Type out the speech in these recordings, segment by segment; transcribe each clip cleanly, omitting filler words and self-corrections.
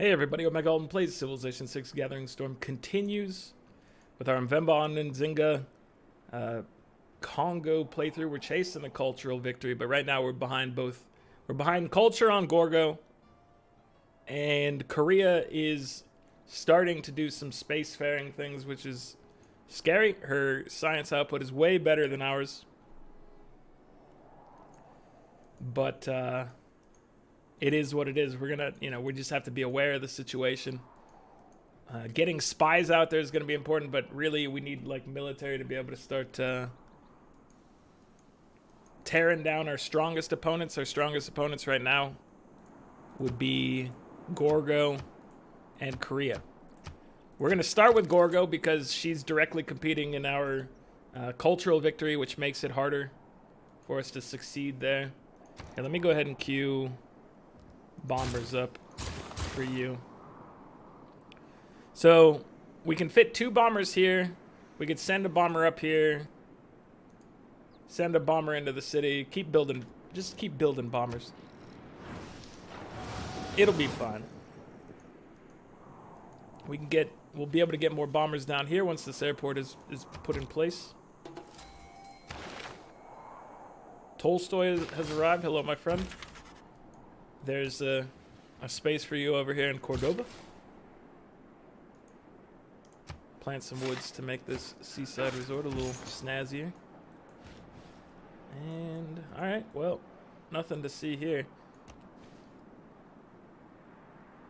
Hey everybody, Omega Alden plays Civilization 6 Gathering Storm continues with our Mvemba and Nzinga Kongo playthrough. We're chasing a cultural victory, but right now we're behind both. We're behind culture on Gorgo, and Korea is starting to do some spacefaring things, which is scary. Her science output is way better than ours, but it is what it is. We're gonna, we just have to be aware of the situation. Getting spies out there is gonna be important, but really we need like military to be able to start tearing down our strongest opponents. Our strongest opponents right now would be Gorgo and Korea. We're gonna start with Gorgo because she's directly competing in our cultural victory, which makes it harder for us to succeed there. Okay, let me go ahead and queue bombers up for you. So we can fit 2 bombers here. We could send a bomber up here, send a bomber into the city, keep building, just keep building bombers. It'll be fine. We'll be able to get more bombers down here once this airport is put in place. Tolstoy has arrived. Hello, my friend. There's a space for you over here in Cordoba. Plant some woods to make this seaside resort a little snazzier. And, alright, well, nothing to see here.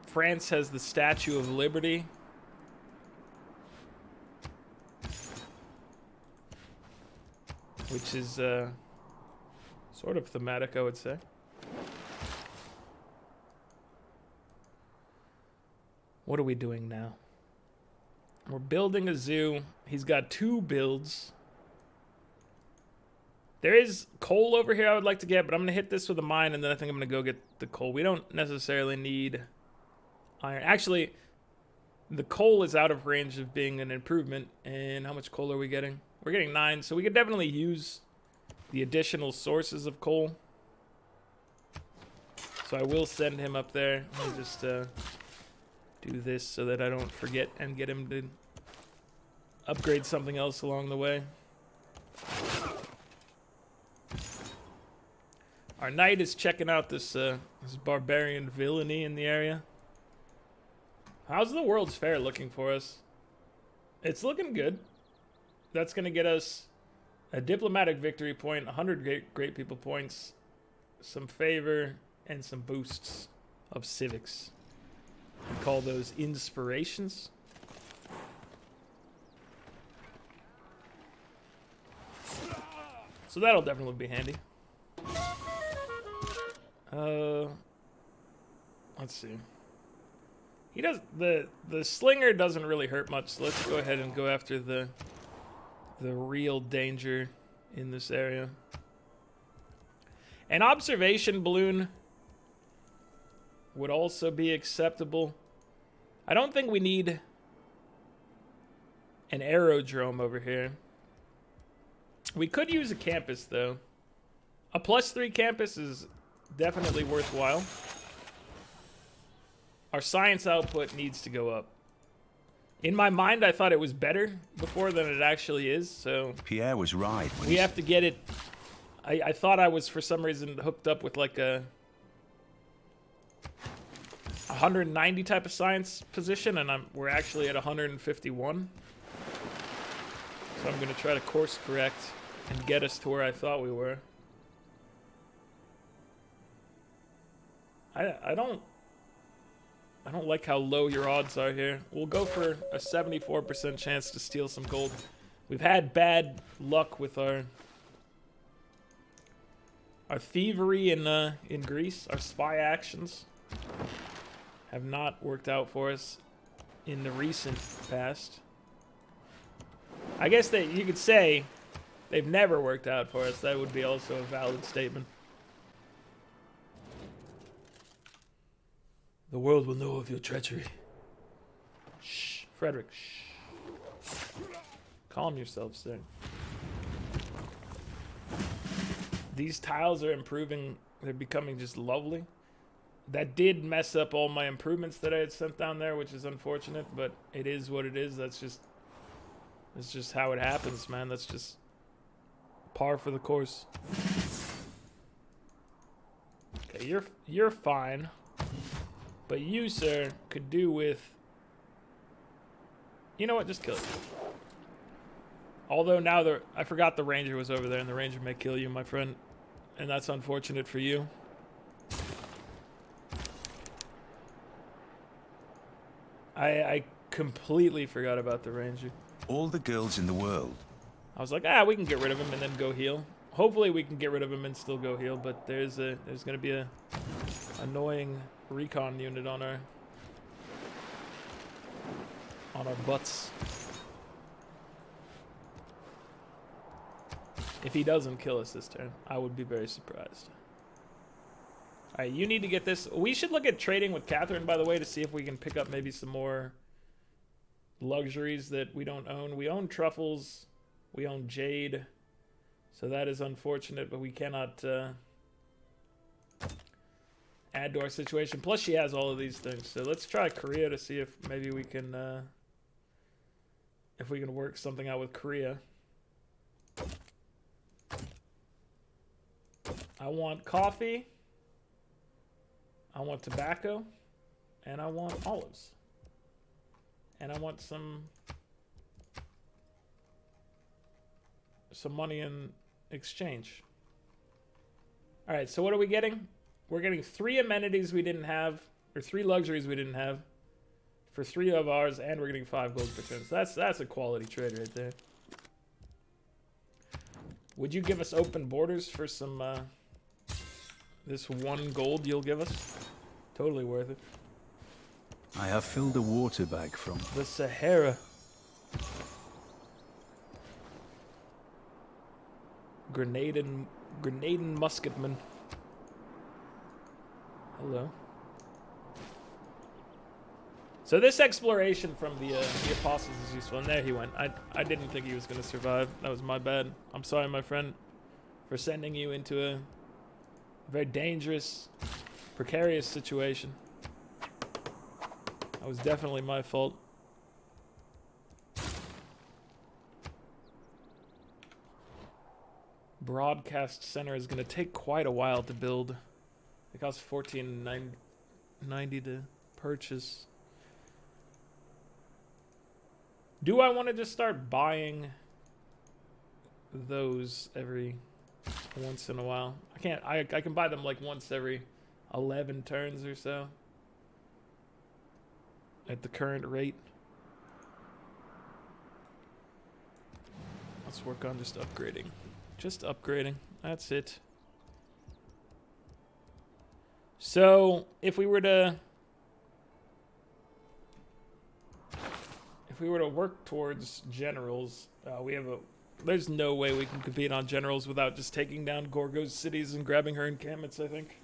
France has the Statue of Liberty. Which is sort of thematic, I would say. What are we doing now? We're building a zoo. He's got 2 builds. There is coal over here I would like to get, but I'm going to hit this with a mine, and then I think I'm going to go get the coal. We don't necessarily need iron. Actually, the coal is out of range of being an improvement. And how much coal are we getting? We're getting 9, so we could definitely use the additional sources of coal. So I will send him up there. I'll just do this so that I don't forget and get him to upgrade something else along the way. Our knight is checking out this barbarian villainy in the area. How's the World's Fair looking for us? It's looking good. That's going to get us a diplomatic victory point, 100 great people points, some favor, and some boosts of civics. We call those inspirations. So that'll definitely be handy. Let's see. He does the slinger doesn't really hurt much, so let's go ahead and go after the real danger in this area. An observation balloon would also be acceptable. I don't think we need an aerodrome over here. We could use a campus, though. A +3 campus is definitely worthwhile. Our science output needs to go up. In my mind, I thought it was better before than it actually is, so Pierre was right. We have to get it. I thought I was, for some reason, hooked up with like a 190 type of science position, and we're actually at 151. So I'm going to try to course correct and get us to where I thought we were. I don't like how low your odds are here. We'll go for a 74% chance to steal some gold. We've had bad luck with our thievery in Greece. Our spy actions have not worked out for us in the recent past. I guess that you could say they've never worked out for us. That would be also a valid statement. The world will know of your treachery. Shh, Frederick, shh. Calm yourself, sir. These tiles are improving. They're becoming just lovely. That did mess up all my improvements that I had sent down there, which is unfortunate, but it is what it is. That's just how it happens, man. That's just par for the course. Okay, you're fine. But you, sir, could do with... You know what? Just kill it. Although now I forgot the ranger was over there, and the ranger may kill you, my friend. And that's unfortunate for you. I completely forgot about the ranger. All the girls in the world. I was like, we can get rid of him and then go heal. Hopefully we can get rid of him and still go heal, but there's gonna be a annoying recon unit on our butts. If he doesn't kill us this turn, I would be very surprised. Alright, you need to get this. We should look at trading with Catherine, by the way, to see if we can pick up maybe some more luxuries that we don't own. We own truffles. We own jade. So that is unfortunate, but we cannot add to our situation. Plus, she has all of these things. So let's try Korea to see if maybe we can work something out with Korea. I want coffee. I want tobacco. And I want olives. And I want some money in exchange. All right, so what are we getting? We're getting 3 amenities we didn't have, or 3 luxuries we didn't have for 3 of ours, and we're getting 5 gold per turn. So that's a quality trade right there. Would you give us open borders for some this 1 gold you'll give us? Totally worth it. I have filled a water bag from the Sahara. Grenadian musketman. Hello. So this exploration from the apostles is useful, and there he went. I didn't think he was going to survive. That was my bad. I'm sorry, my friend, for sending you into a very dangerous, precarious situation. That was definitely my fault. Broadcast center is going to take quite a while to build. It costs $14.90 to purchase. Do I want to just start buying those every once in a while? I can't. I can buy them like once every 11 turns or so at the current rate. Let's work on just upgrading. Just upgrading. That's it. So if we were to work towards generals, there's no way we can compete on generals without just taking down Gorgo's cities and grabbing her encampments, I think.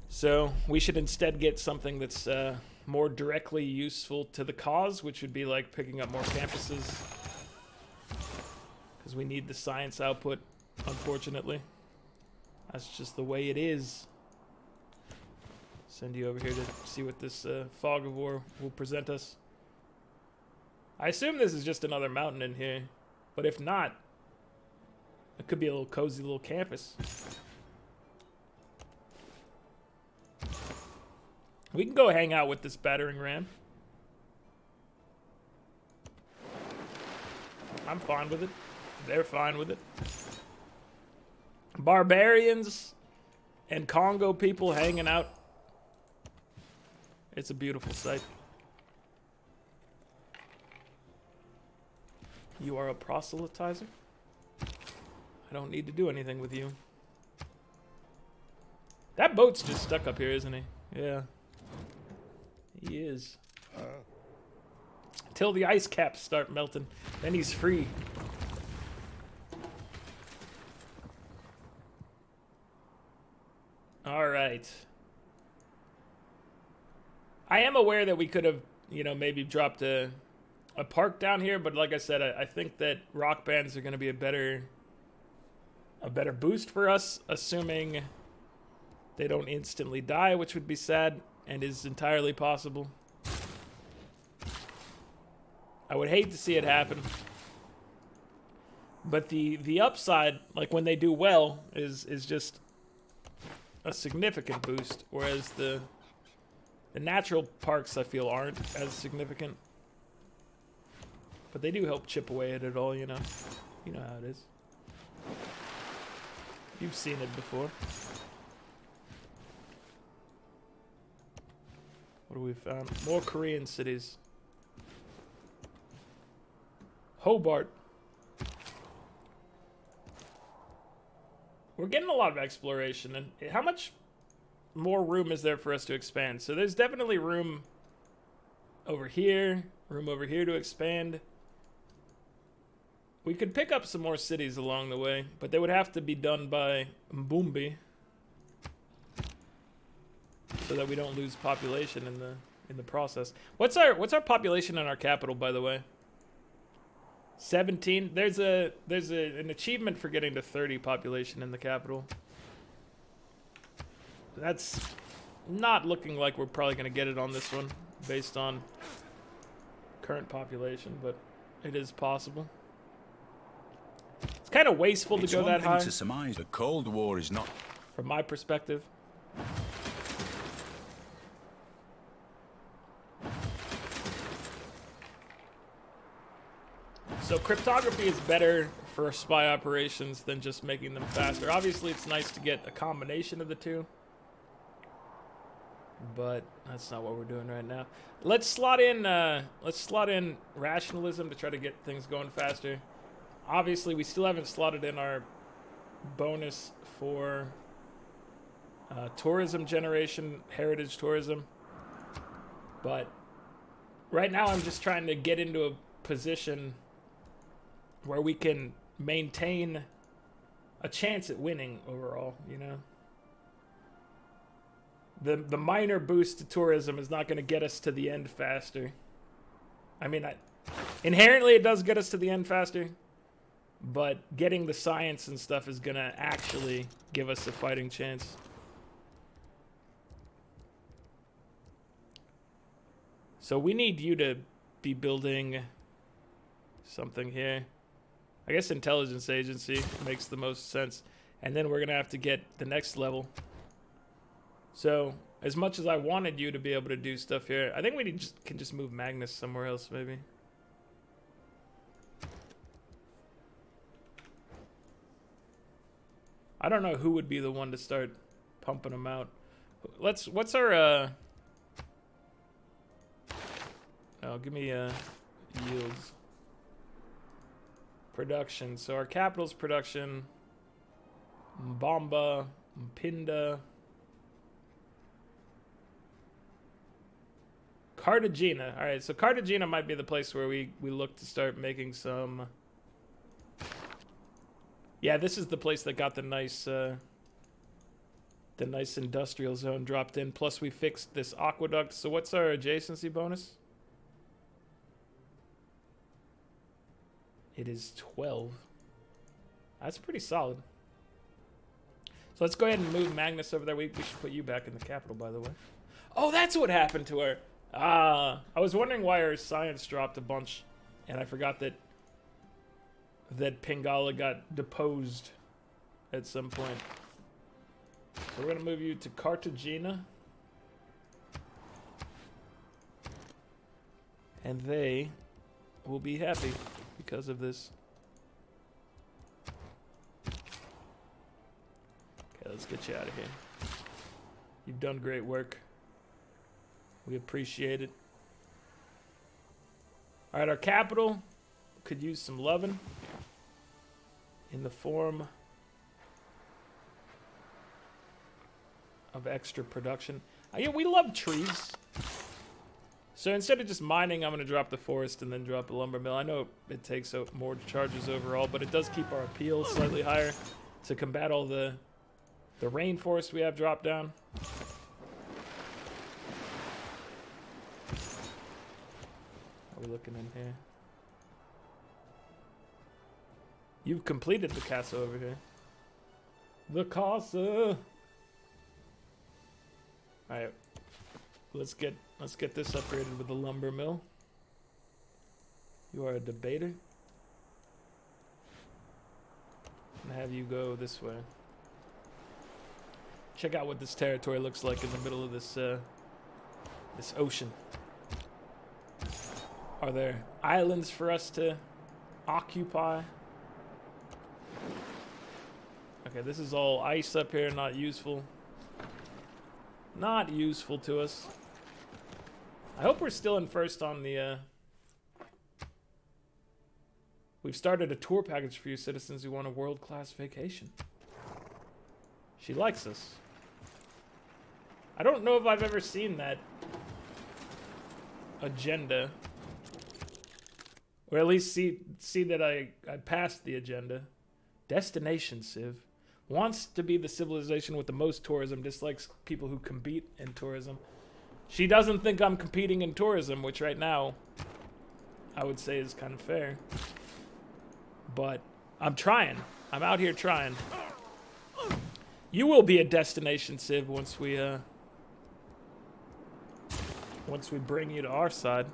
So we should instead get something that's more directly useful to the cause, which would be like picking up more campuses. Because we need the science output, unfortunately. That's just the way it is. Send you over here to see what this fog of war will present us. I assume this is just another mountain in here, but if not, it could be a little cozy little campus. We can go hang out with this battering ram. I'm fine with it. They're fine with it. Barbarians and Kongo people hanging out. It's a beautiful sight. You are a proselytizer? I don't need to do anything with you. That boat's just stuck up here, isn't he? Yeah. He is. Till the ice caps start melting. Then he's free. Alright. I am aware that we could have, maybe dropped a park down here, but like I said, I think that rock bands are going to be a better boost for us, assuming they don't instantly die, which would be sad and is entirely possible. I would hate to see it happen. But the upside, like when they do well, is just a significant boost, whereas the natural parks I feel aren't as significant. But they do help chip away at it all, you know. You know how it is. You've seen it before. What have we found? More Korean cities. Hobart. We're getting a lot of exploration, and how much more room is there for us to expand? So there's definitely room over here to expand. We could pick up some more cities along the way, but they would have to be done by Mbumbi, so that we don't lose population in the process. What's our population in our capital, by the way? 17. There's an achievement for getting to 30 population in the capital. That's not looking like we're probably going to get it on this one based on current population, but it is possible. It's kind of wasteful to go that high. To surmise the Cold War is not, from my perspective. So cryptography is better for spy operations than just making them faster. Obviously, it's nice to get a combination of the two, but that's not what we're doing right now. Let's slot in rationalism to try to get things going faster. Obviously, we still haven't slotted in our bonus for tourism generation, heritage tourism, but right now I'm just trying to get into a position where we can maintain a chance at winning overall, you know? The minor boost to tourism is not going to get us to the end faster. I mean, inherently it does get us to the end faster, but getting the science and stuff is going to actually give us a fighting chance. So we need you to be building something here. I guess intelligence agency makes the most sense. And then we're going to have to get the next level. So, as much as I wanted you to be able to do stuff here, I think we can just move Magnus somewhere else, maybe. I don't know who would be the one to start pumping them out. What's our, oh, give me, yields. Production. So our capital's production. Mbamba, Mpinda. Cartagena. Alright, so Cartagena might be the place where we look to start making some... Yeah, this is the place that got the nice industrial zone dropped in. Plus we fixed this aqueduct. So what's our adjacency bonus? It is 12. That's pretty solid. So let's go ahead and move Magnus over there. We should put you back in the capital, by the way. Oh, that's what happened to her. I was wondering why her science dropped a bunch, and I forgot that Pingala got deposed at some point. So we're gonna move you to Cartagena, and they will be happy because of this. Okay, let's get you out of here. You've done great work. We appreciate it. All right, our capital could use some loving in the form of extra production. Yeah, we love trees. So instead of just mining, I'm going to drop the forest and then drop a lumber mill. I know it takes out more charges overall, but it does keep our appeal slightly higher to combat all the rainforest we have dropped down. How are we looking in here? You've completed the castle over here. The castle. All right, let's get this upgraded with the lumber mill. You are a debater. And have you go this way. Check out what this territory looks like in the middle of this this ocean. Are there islands for us to occupy? Okay, this is all ice up here, not useful. Not useful to us. I hope we're still in first on the... We've started a tour package for you citizens who want a world-class vacation. She likes us. I don't know if I've ever seen that agenda. Or at least see that I passed the agenda. Destination Civ. Wants to be the civilization with the most tourism, dislikes people who compete in tourism. She doesn't think I'm competing in tourism, which right now I would say is kind of fair. But I'm trying. I'm out here trying. You will be a destination Civ once we bring you to our side.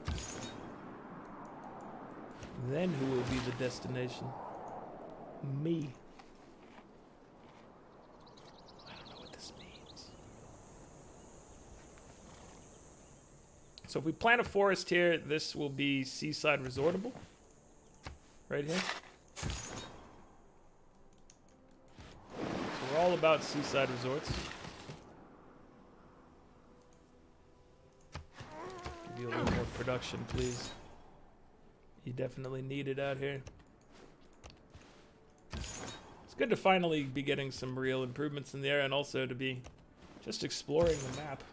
Then who will be the destination? Me. I don't know what this means. So if we plant a forest here, this will be seaside resortable. Right here. So we're all about seaside resorts. Give you a little more production, please. You definitely need it out here. It's good to finally be getting some real improvements in the area and also to be just exploring the map.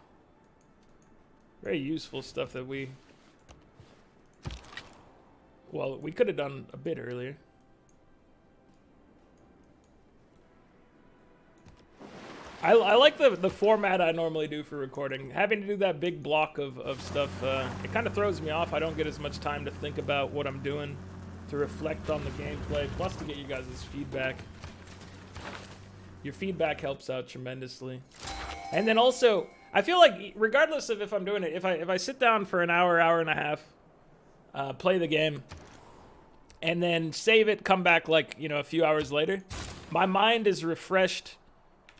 Very useful stuff that we could have done a bit earlier. I like the format I normally do for recording. Having to do that big block of stuff, it kind of throws me off. I don't get as much time to think about what I'm doing, to reflect on the gameplay, plus to get you guys' feedback. Your feedback helps out tremendously. And then also, I feel like regardless of if I'm doing it, if I sit down for an hour, hour and a half, play the game, and then save it, come back like, you know, a few hours later, my mind is refreshed.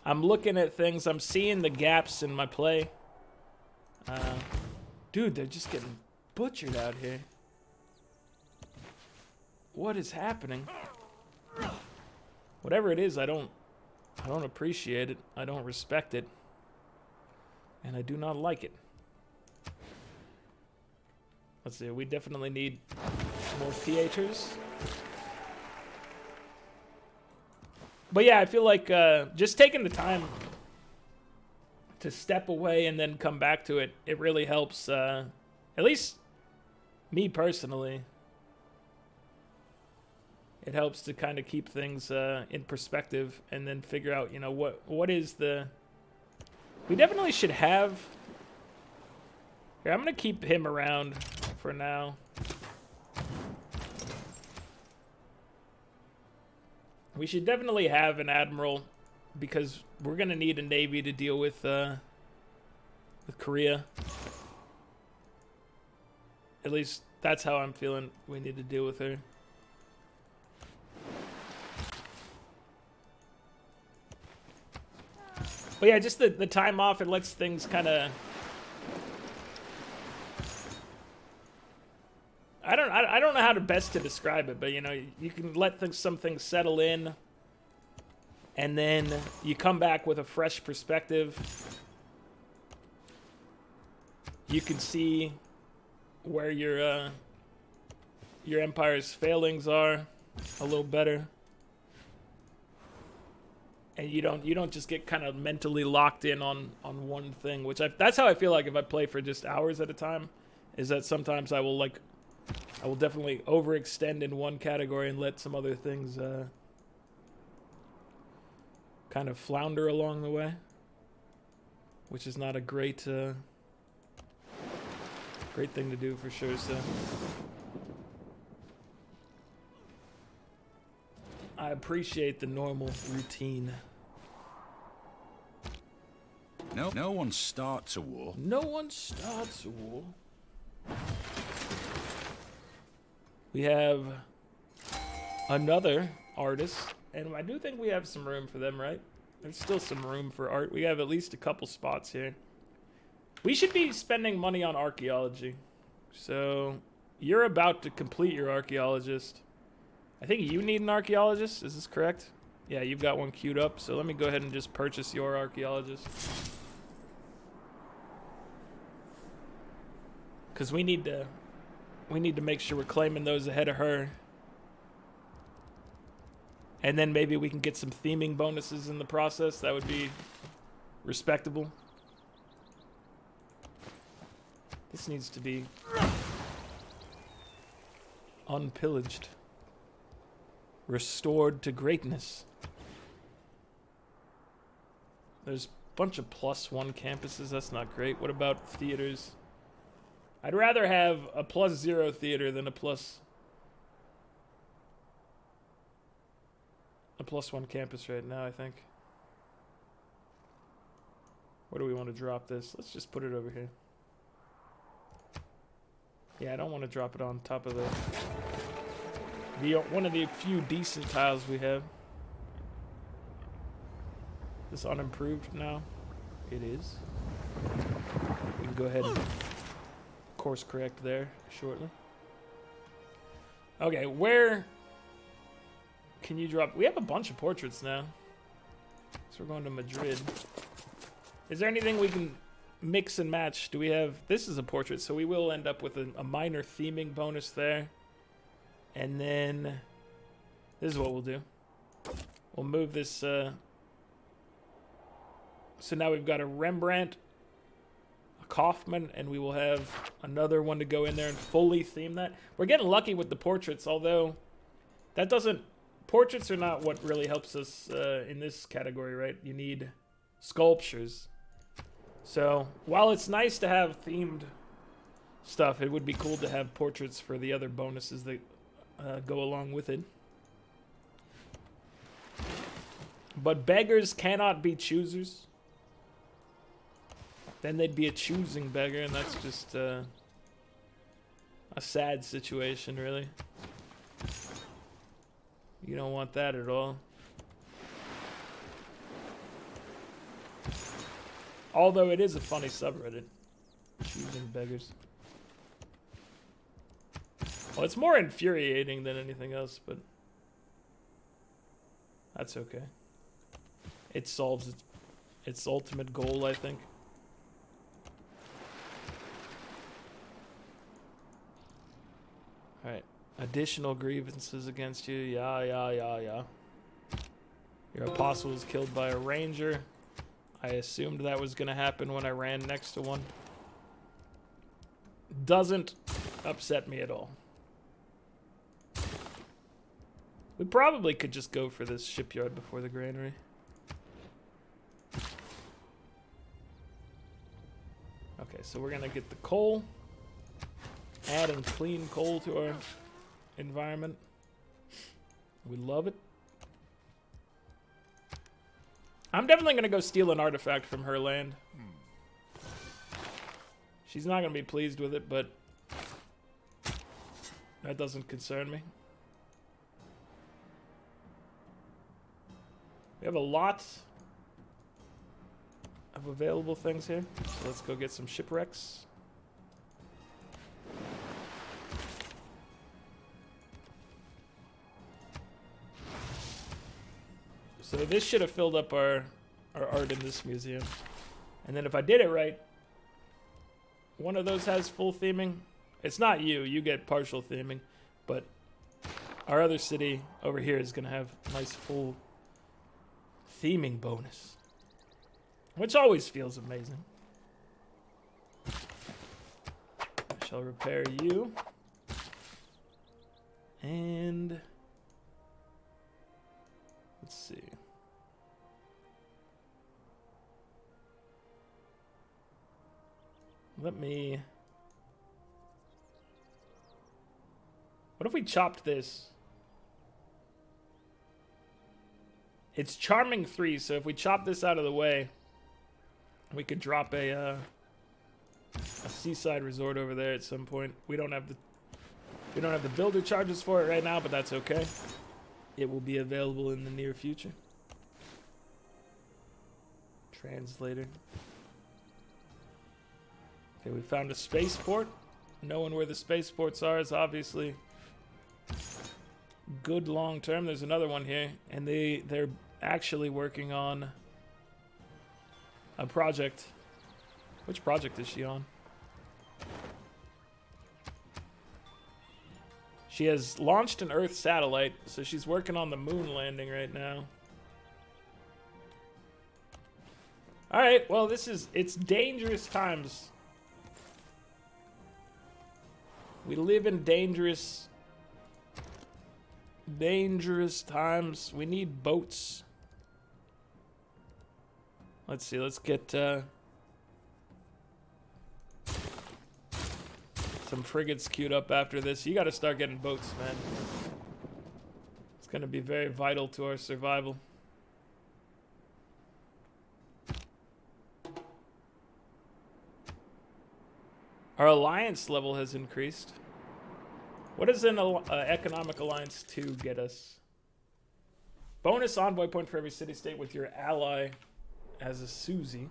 I'm looking at things. I'm seeing the gaps in my play. Dude, they're just getting butchered out here. What is happening? Whatever it is, I don't appreciate it. I don't respect it. And I do not like it. Let's see. We definitely need more theaters. But yeah, I feel like just taking the time to step away and then come back to it, it really helps, at least me personally. It helps to kind of keep things in perspective and then figure out, you know, what is the... We definitely should have... Here, I'm going to keep him around for now. We should definitely have an admiral because we're gonna need a navy to deal with Korea. At least that's how I'm feeling. We need to deal with her. But yeah, just the time off, it lets things kind of... I don't know how to best to describe it, but you know, you can let some things settle in, and then you come back with a fresh perspective. You can see where your empire's failings are a little better, and you don't just get kind of mentally locked in on one thing. That's how I feel like if I play for just hours at a time, is that sometimes I will definitely overextend in one category and let some other things kind of flounder along the way, which is not a great thing to do for sure. So I appreciate the normal routine. No one starts a war. No one starts a war. We have another artist, and I do think we have some room for them, right? There's still some room for art. We have at least a couple spots here. We should be spending money on archaeology. So, you're about to complete your archaeologist. I think you need an archaeologist. Is this correct? Yeah, you've got one queued up. So let me go ahead and just purchase your archaeologist. Because we need to make sure we're claiming those ahead of her. And then maybe we can get some theming bonuses in the process. That would be respectable. This needs to be unpillaged. Restored to greatness. There's a bunch of +1 campuses. That's not great. What about theaters? I'd rather have a +0 theater than a +1 campus right now, I think. Where do we want to drop this? Let's just put it over here. Yeah, I don't want to drop it on top of the one of the few decent tiles we have. This unimproved now? It is. We can go ahead and course correct there shortly. Okay, where can you drop? We have a bunch of portraits now. So we're going to Madrid. Is there anything we can mix and match? Do we have... This is a portrait, so we will end up with a minor theming bonus there. And then... This is what we'll do. We'll move this... So now we've got a Rembrandt, a Kaufman, and we will have another one to go in there and fully theme that. We're getting lucky with the portraits, although that doesn't... Portraits are not what really helps us in this category, right? You need sculptures. So, while it's nice to have themed stuff, it would be cool to have portraits for the other bonuses that go along with it. But beggars cannot be choosers. Then they'd be a choosing beggar, and that's just a sad situation, really. You don't want that at all. Although it is a funny subreddit. Choosing beggars. Well, it's more infuriating than anything else, but that's okay. It solves its ultimate goal, I think. Alright. Additional grievances against you. Yeah. Your apostle was killed by a ranger. I assumed that was going to happen when I ran next to one. Doesn't upset me at all. We probably could just go for this shipyard before the granary. Okay, so we're going to get the coal. Adding clean coal to our environment. We love it. I'm definitely going to go steal an artifact from her land. She's not going to be pleased with it, but that doesn't concern me. We have a lot of available things here. So let's go get some shipwrecks. So this should have filled up our art in this museum. And then if I did it right, one of those has full theming. It's not you. You get partial theming. But our other city over here is going to have a nice full theming bonus. Which always feels amazing. I shall repair you. And... let's see. Let me... what if we chopped this? It's charming 3, so if we chop this out of the way, We could drop a seaside resort over there at some point. We don't have the builder charges for it right now, but that's okay. It will be available in the near future. Translator. Okay, we found a spaceport. Knowing where the spaceports are is obviously good long term. There's another one here, and they're actually working on a project. Which project is she on? She has launched an Earth satellite, so she's working on the moon landing right now. Alright, well it's dangerous times. We live in dangerous times. We need boats. Let's see, let's get some frigates queued up after this. You gotta start getting boats, man. It's gonna be very vital to our survival. Our alliance level has increased. What does an economic alliance 2 get us? Bonus envoy point for every city-state with your ally as a Susie.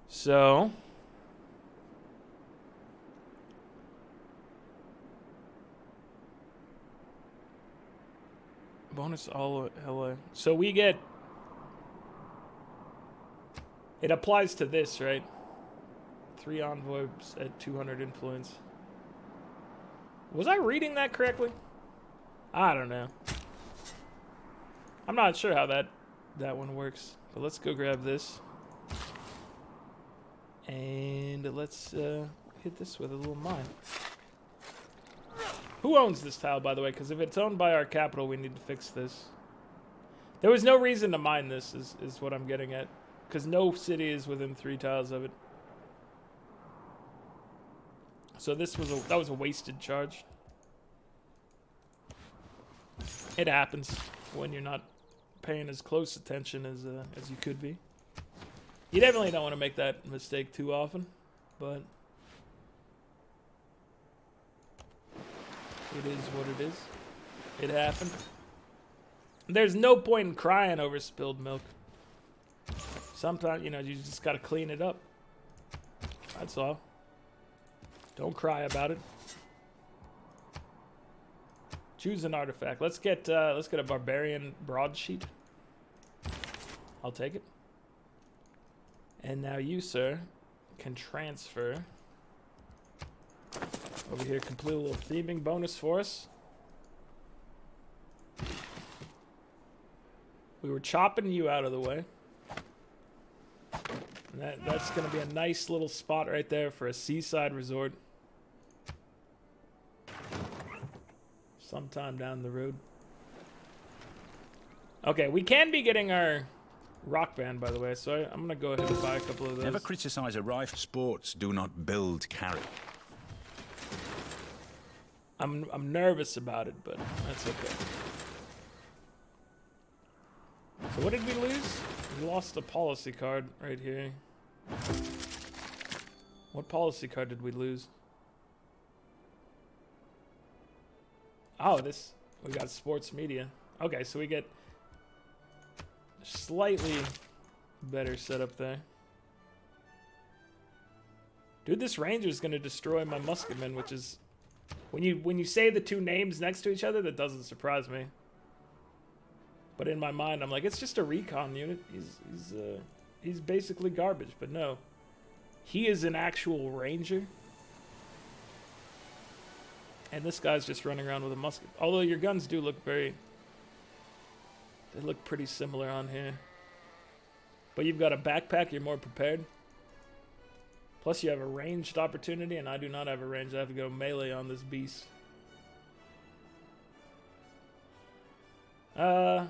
So... bonus all ally. So we get... it applies to this, right? 3 envoys at 200 influence. Was I reading that correctly? I don't know. I'm not sure how that one works. But let's go grab this. And let's hit this with a little mine. Who owns this tile, by the way? Because if it's owned by our capital, we need to fix this. There was no reason to mine this, is what I'm getting at. Because no city is within 3 tiles of it. So this was that was a wasted charge. It happens when you're not paying as close attention as you could be. You definitely don't want to make that mistake too often, but it is what it is. It happened. There's no point in crying over spilled milk. Sometimes, you know, you just got to clean it up. That's all. Don't cry about it. Choose an artifact. Let's get a barbarian broadsheet. I'll take it. And now you, sir, can transfer over here. Complete a little theming bonus for us. We were chopping you out of the way. And that's going to be a nice little spot right there for a seaside resort. Sometime down the road. Okay, we can be getting our rock band, by the way, so I'm going to go ahead and buy a couple of those. Never criticize a rifle. Sports do not build character. I'm nervous about it, but that's okay. So what did we lose? We lost a policy card right here. What policy card did we lose? Oh, we got sports media. Okay, so we get slightly better setup there. Dude, this ranger is gonna destroy my musketman, which is when you say the two names next to each other, that doesn't surprise me. But in my mind, I'm like, it's just a recon unit. He's basically garbage, but no, he is an actual ranger. And this guy's just running around with a musket. Although your guns do look they look pretty similar on here. But you've got a backpack, you're more prepared. Plus you have a ranged opportunity, and I do not have a range. I have to go melee on this beast. You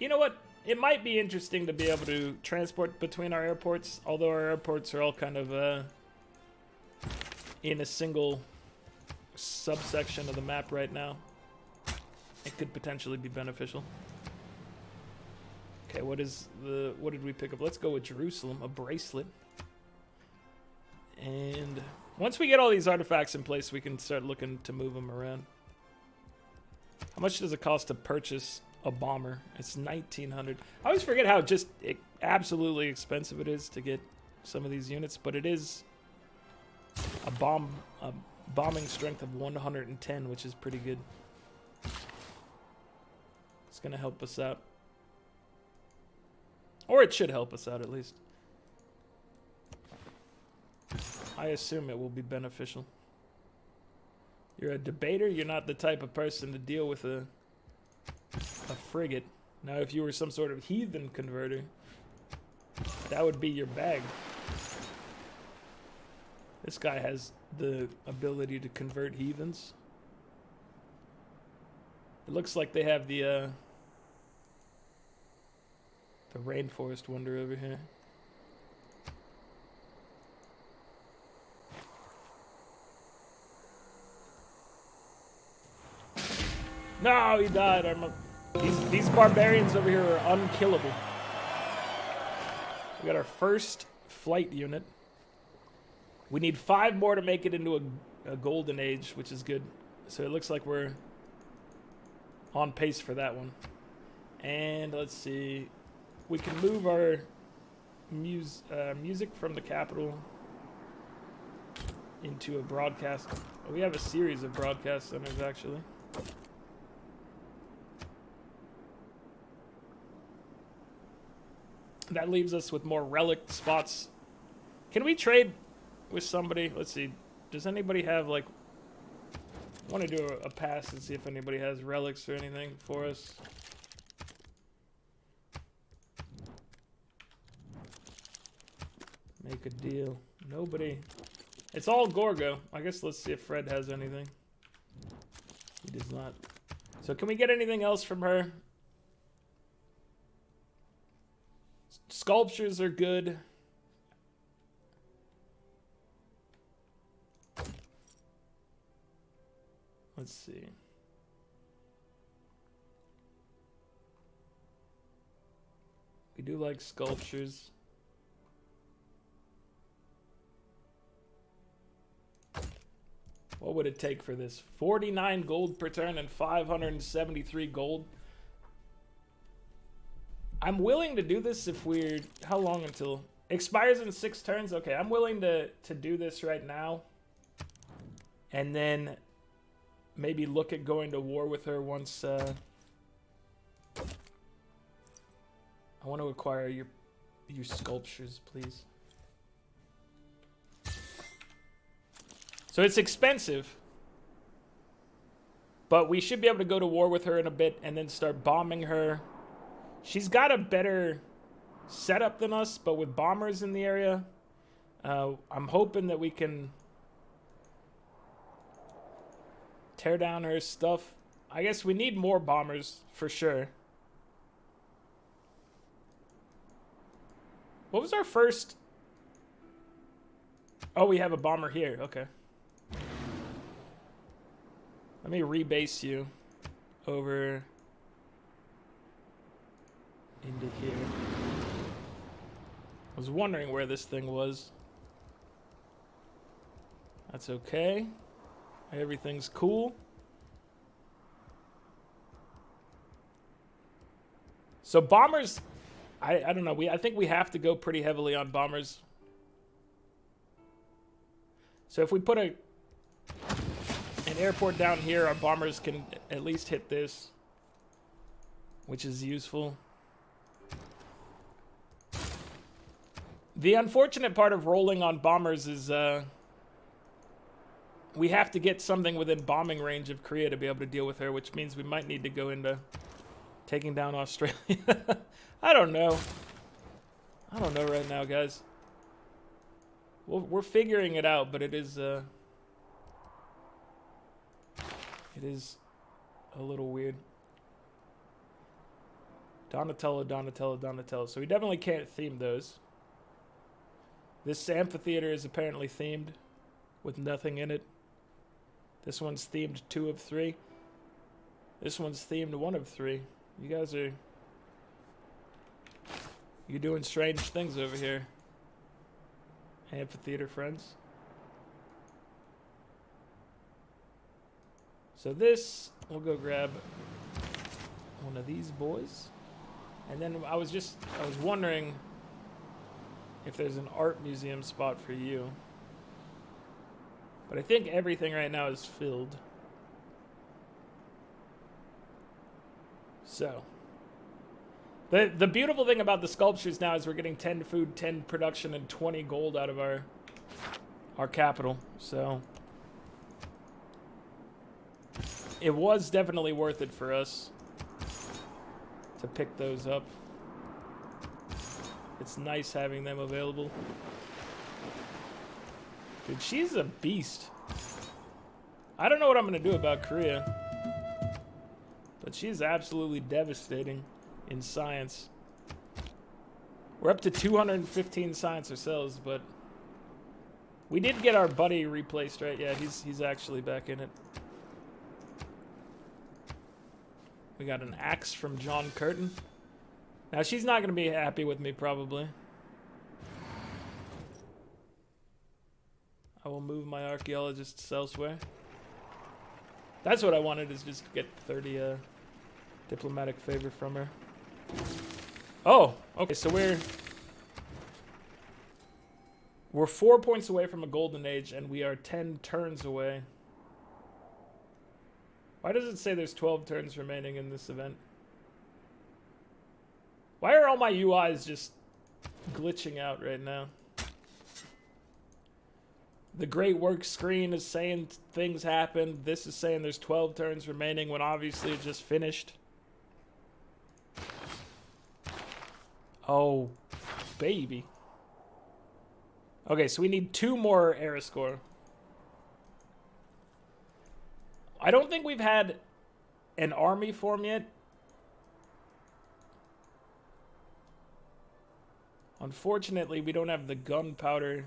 know what? It might be interesting to be able to transport between our airports, although our airports are all kind of in a single subsection of the map right now. It could potentially be beneficial. Okay, what did we pick up? Let's go with Jerusalem, a bracelet. And once we get all these artifacts in place, we can start looking to move them around. How much does it cost to purchase a bomber? It's 1,900. I always forget how just absolutely expensive it is to get some of these units, but it is a bombing strength of 110, which is pretty good. It's gonna help us out. Or it should help us out, at least. I assume it will be beneficial. You're a debater? You're not the type of person to deal with a frigate. Now, if you were some sort of heathen converter, that would be your bag. This guy has the ability to convert heathens. It looks like they have the rainforest wonder over here. No, he died. These barbarians over here are unkillable. We got our first flight unit. We need 5 more to make it into a golden age, which is good. So it looks like we're on pace for that one. And let's see. We can move our music from the capital into a broadcast. We have a series of broadcast centers, actually. That leaves us with more relic spots. Can we trade with somebody? Let's see. Does anybody have, like... I want to do a pass and see if anybody has relics or anything for us. Make a deal. Nobody. It's all Gorgo. I guess let's see if Fred has anything. He does not. So can we get anything else from her? Sculptures are good. Let's see. We do like sculptures. What would it take for this? 49 gold per turn and 573 gold. I'm willing to do this if we're... How long until... Expires in 6 turns? Okay, I'm willing to do this right now. And then maybe look at going to war with her once... I want to acquire your sculptures, please. So it's expensive. But we should be able to go to war with her in a bit and then start bombing her. She's got a better setup than us, but with bombers in the area, I'm hoping that we can tear down her stuff. I guess we need more bombers for sure. What was our first? Oh, we have a bomber here. Okay. Let me rebase you over into here. I was wondering where this thing was. That's okay. Everything's cool. So bombers, I don't know. I think we have to go pretty heavily on bombers. So if we put an airport down here, our bombers can at least hit this, which is useful. The unfortunate part of rolling on bombers is we have to get something within bombing range of Korea to be able to deal with her, which means we might need to go into taking down Australia. I don't know. I don't know right now, guys. Well, we're figuring it out, but it is a little weird. Donatello, Donatello, Donatello. So we definitely can't theme those. This amphitheater is apparently themed with nothing in it. This one's themed 2 of 3. This one's themed 1 of 3. You guys are You're doing strange things over here, amphitheater friends. So this, we'll go grab one of these boys. And then I was wondering if there's an art museum spot for you. But I think everything right now is filled. So, the beautiful thing about the sculptures now is we're getting 10 food, 10 production, and 20 gold out of our capital. So, it was definitely worth it for us to pick those up. It's nice having them available. Dude, she's a beast. I don't know what I'm going to do about Korea. But she's absolutely devastating in science. We're up to 215 science ourselves, but we did get our buddy replaced, right? Yeah, he's actually back in it. We got an axe from John Curtin. Now, she's not going to be happy with me, probably. I will move my archaeologists elsewhere. That's what I wanted, is just to get 30 diplomatic favor from her. Oh, okay, so we're 4 points away from a golden age, and we are 10 turns away. Why does it say there's 12 turns remaining in this event? Why are all my UIs just glitching out right now? The great work screen is saying things happened. This is saying there's 12 turns remaining when obviously it just finished. Oh, baby. Okay, so we need 2 more era score. I don't think we've had an army form yet. Unfortunately, we don't have the gunpowder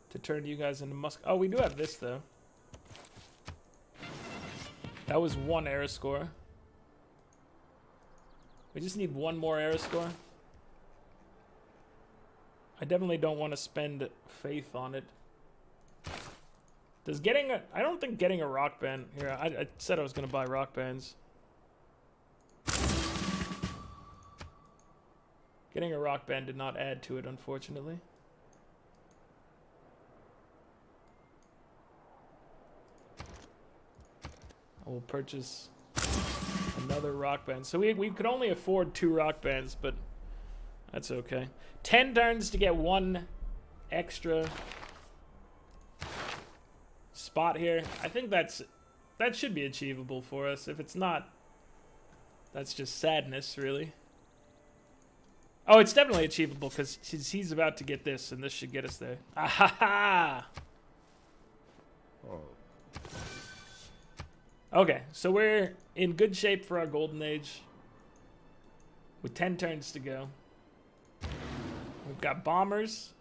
to turn you guys into musk. Oh, we do have this, though. That was 1 era score. We just need 1 more era score. I definitely don't want to spend faith on it. Does getting a... I don't think getting a rock band... Here, I said I was going to buy rock bands. Getting a rock band did not add to it, unfortunately. I will purchase another rock band. So we could only afford 2 rock bands, but that's okay. 10 turns to get 1 extra spot here. I think that should be achievable for us. If it's not, that's just sadness, really. Oh, it's definitely achievable because he's about to get this, and this should get us there. Ah ha ha! Okay, so we're in good shape for our golden age with 10 turns to go. We've got bombers.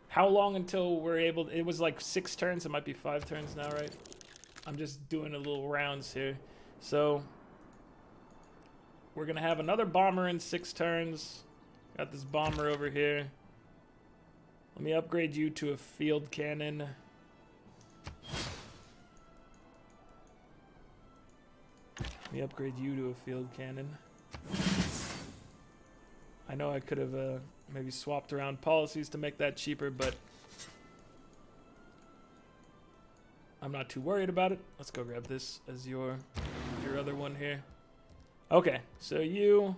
How long until we're able to... It was like 6 turns. It might be 5 turns now, right? I'm just doing a little rounds here. So we're going to have another bomber in 6 turns. Got this bomber over here. Let me upgrade you to a field cannon. Let me upgrade you to a field cannon. I know I could have maybe swapped around policies to make that cheaper, but I'm not too worried about it. Let's go grab this as your other one here. Okay, so we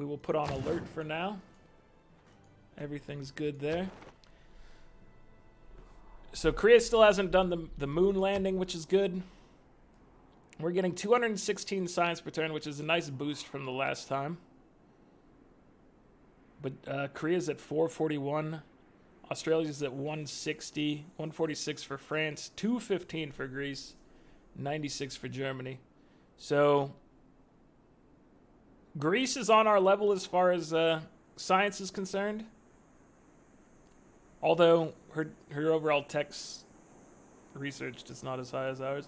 will put on alert for now. Everything's good there. So Korea still hasn't done the moon landing, which is good. We're getting 216 science per turn, which is a nice boost from the last time. But Korea's at 441. Australia's at 160. 146 for France. 215 for Greece. 96 for Germany. So Greece is on our level as far as science is concerned. Although her overall text research is not as high as ours.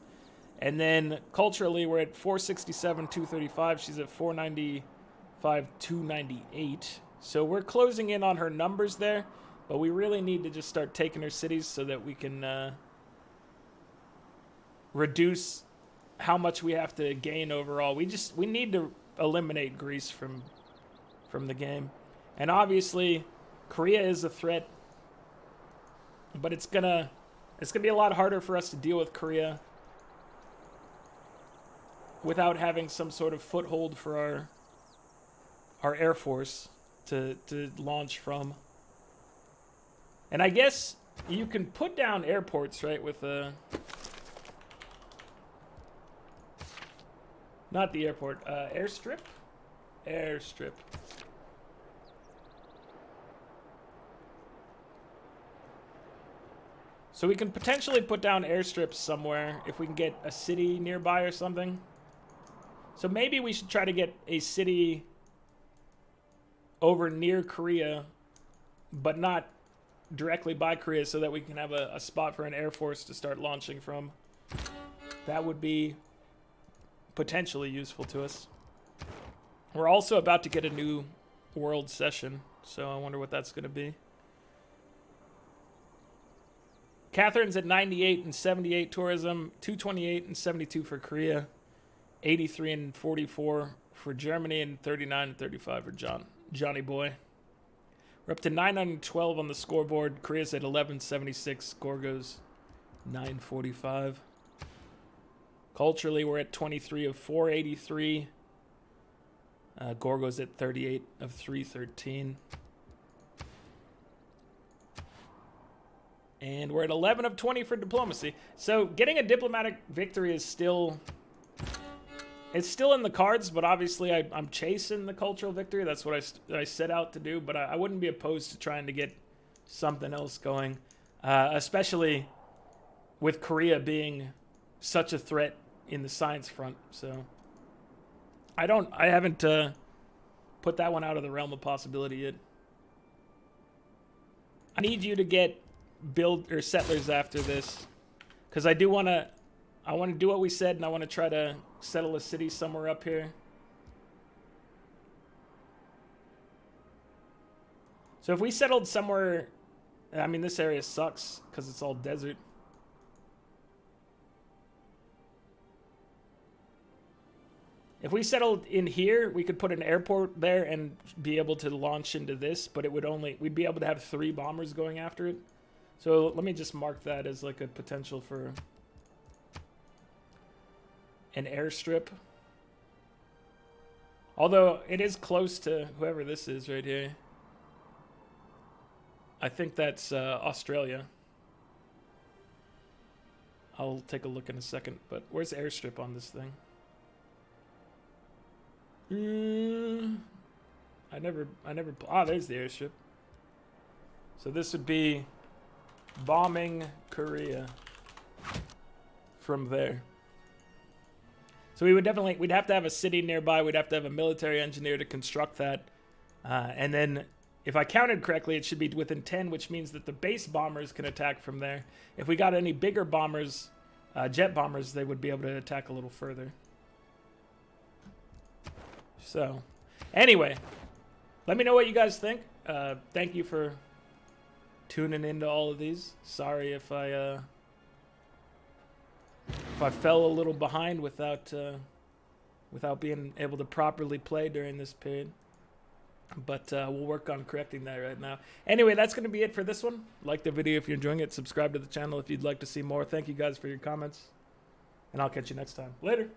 And then culturally, we're at 467, 235. She's at 495, 298. So we're closing in on her numbers there, but we really need to just start taking her cities so that we can reduce how much we have to gain overall. We need to eliminate Greece from the game. And obviously, Korea is a threat, but it's gonna be a lot harder for us to deal with Korea without having some sort of foothold for our Air Force to launch from. And I guess you can put down airports, right, with a... Not the airport, airstrip? Airstrip. So we can potentially put down airstrips somewhere if we can get a city nearby or something. So maybe we should try to get a city over near Korea, but not directly by Korea, so that we can have a spot for an Air Force to start launching from. That would be potentially useful to us. We're also about to get a new world session, so I wonder what that's going to be. Catherine's at 98 and 78 tourism, 228 and 72 for Korea, 83 and 44 for Germany, and 39 and 35 for Johnny Boy. We're up to 912 on the scoreboard. Korea's at 1176, Gorgo's 945. Culturally, we're at 23 of 483. Gorgo's at 38 of 313. And we're at 11 of 20 for diplomacy. So getting a diplomatic victory is still... It's still in the cards, but obviously I'm chasing the cultural victory. That's what I set out to do, but I wouldn't be opposed to trying to get something else going. Especially with Korea being such a threat in the science front. So I haven't put that one out of the realm of possibility yet. I need you to build or settlers after this, because I want to do what we said, and I want to try to settle a city somewhere up here. So if we settled somewhere, I mean, this area sucks because it's all desert. If we settled in here, we could put an airport there and be able to launch into this, but we'd be able to have 3 bombers going after it. So let me just mark that as like a potential for an airstrip. Although it is close to whoever this is right here. I think that's Australia. I'll take a look in a second, but where's airstrip on this thing? I never. There's the airstrip. So this would be bombing Korea from there. So we'd have to have a city nearby. We'd have to have a military engineer to construct that. And then, if I counted correctly, it should be within 10, which means that the base bombers can attack from there. If we got any bigger bombers, jet bombers, they would be able to attack a little further. So, anyway, let me know what you guys think. Thank you for tuning into all of these. Sorry if I fell a little behind without being able to properly play during this period. But we'll work on correcting that right now. Anyway, that's going to be it for this one. Like the video if you're enjoying it. Subscribe to the channel if you'd like to see more. Thank you guys for your comments. And I'll catch you next time. Later.